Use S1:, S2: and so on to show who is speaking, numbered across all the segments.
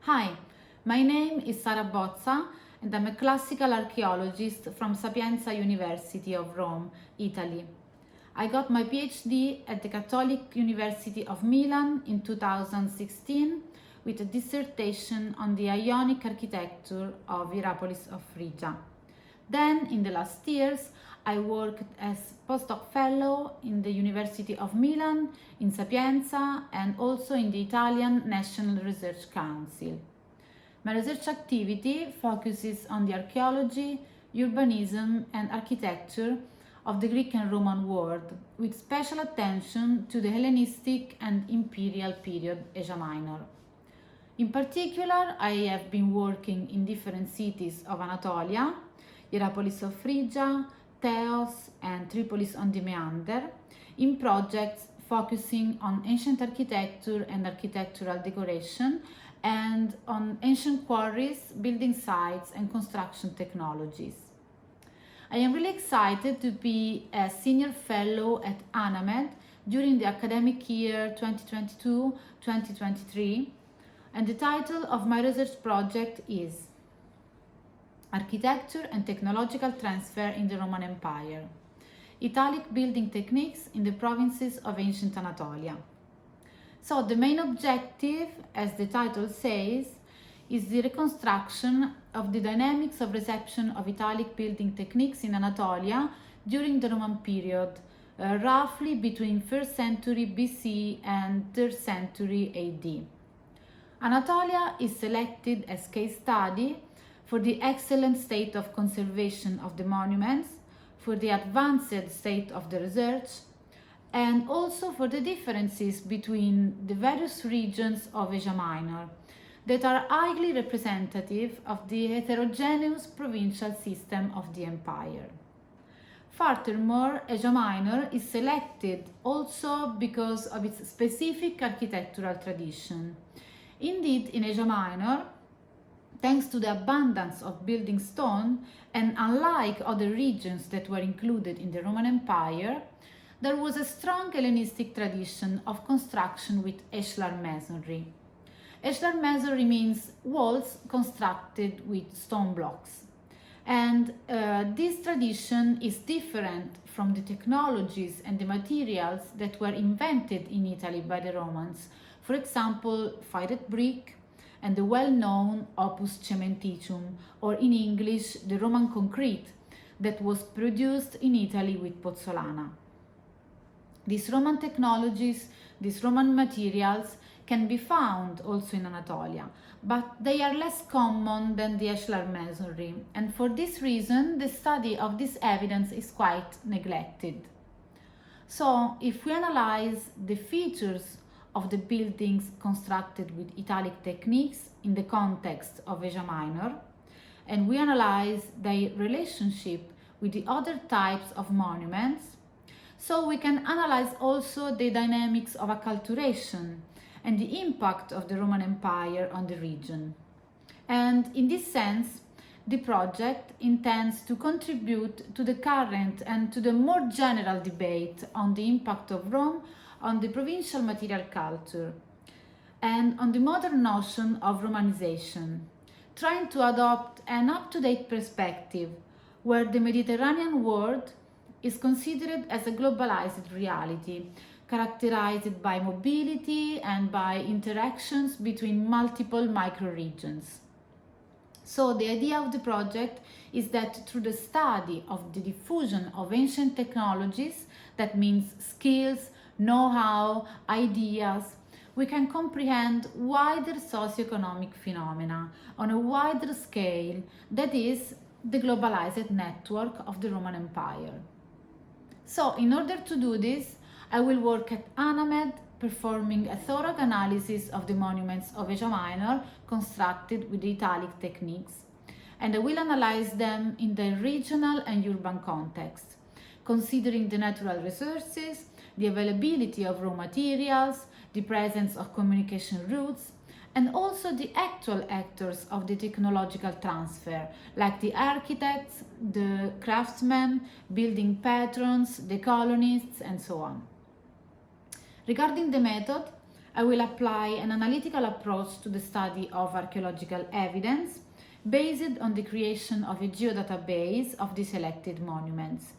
S1: Hi, my name is Sara Bozza and I'm a classical archaeologist from Sapienza University of Rome, Italy. I got my PhD at the Catholic University of Milan in 2016 with a dissertation on the Ionic architecture of Hierapolis of Phrygia. Then, in the last years, I worked as postdoc fellow in the University of Milan, in Sapienza, and also in the Italian National Research Council. My research activity focuses on the archaeology, urbanism, and architecture of the Greek and Roman world, with special attention to the Hellenistic and Imperial period Asia Minor. In particular, I have been working in different cities of Anatolia, Hierapolis of Phrygia, Teos, and Tripolis on the Meander, in projects focusing on ancient architecture and architectural decoration, and on ancient quarries, building sites, and construction technologies. I am really excited to be a senior fellow at ANAMED during the academic year 2022-2023, and the title of my research project is Architecture and Technological Transfer in the Roman Empire, Italic Building Techniques in the Provinces of Ancient Anatolia. So the main objective, as the title says, is the reconstruction of the dynamics of reception of Italic building techniques in Anatolia during the Roman period, roughly between 1st century BC and 3rd century AD. Anatolia is selected as case study for the excellent state of conservation of the monuments, for the advanced state of the research, and also for the differences between the various regions of Asia Minor that are highly representative of the heterogeneous provincial system of the empire. Furthermore, Asia Minor is selected also because of its specific architectural tradition. Indeed, in Asia Minor, thanks to the abundance of building stone, and unlike other regions that were included in the Roman Empire, there was a strong Hellenistic tradition of construction with ashlar masonry. Ashlar masonry means walls constructed with stone blocks. And this tradition is different from the technologies and the materials that were invented in Italy by the Romans. For example, fired brick and the well-known opus cementicum, or in English, the Roman concrete, that was produced in Italy with pozzolana. These Roman technologies, these Roman materials can be found also in Anatolia, but they are less common than the ashlar masonry, and for this reason the study of this evidence is quite neglected. So, if we analyze the features of the buildings constructed with Italic techniques in the context of Asia Minor, and we analyze their relationship with the other types of monuments, so we can analyze also the dynamics of acculturation and the impact of the Roman Empire on the region. And in this sense, the project intends to contribute to the current and to the more general debate on the impact of Rome on the provincial material culture and on the modern notion of Romanization, trying to adopt an up-to-date perspective where the Mediterranean world is considered as a globalized reality, characterized by mobility and by interactions between multiple microregions. So the idea of the project is that through the study of the diffusion of ancient technologies, that means skills, know-how, ideas, we can comprehend wider socioeconomic phenomena on a wider scale, that is, the globalized network of the Roman Empire. So, in order to do this, I will work at ANAMED, performing a thorough analysis of the monuments of Asia Minor constructed with the Italic techniques, and I will analyze them in the regional and urban context, considering the natural resources, the availability of raw materials, the presence of communication routes, and also the actual actors of the technological transfer, like the architects, the craftsmen, building patrons, the colonists, and so on. Regarding the method, I will apply an analytical approach to the study of archaeological evidence based on the creation of a geodatabase of the selected monuments.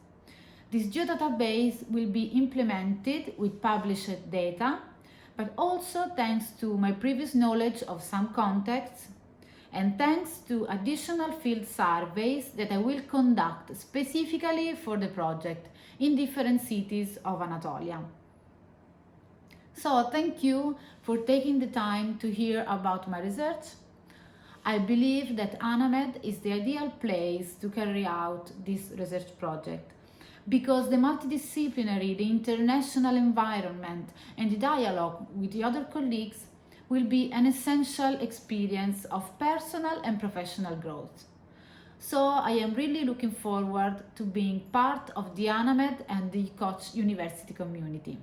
S1: This geodatabase will be implemented with published data, but also thanks to my previous knowledge of some contexts and thanks to additional field surveys that I will conduct specifically for the project in different cities of Anatolia. So thank you for taking the time to hear about my research. I believe that ANAMED is the ideal place to carry out this research project because the multidisciplinary, the international environment and the dialogue with the other colleagues will be an essential experience of personal and professional growth. So I am really looking forward to being part of the ANAMED and the Koç University community.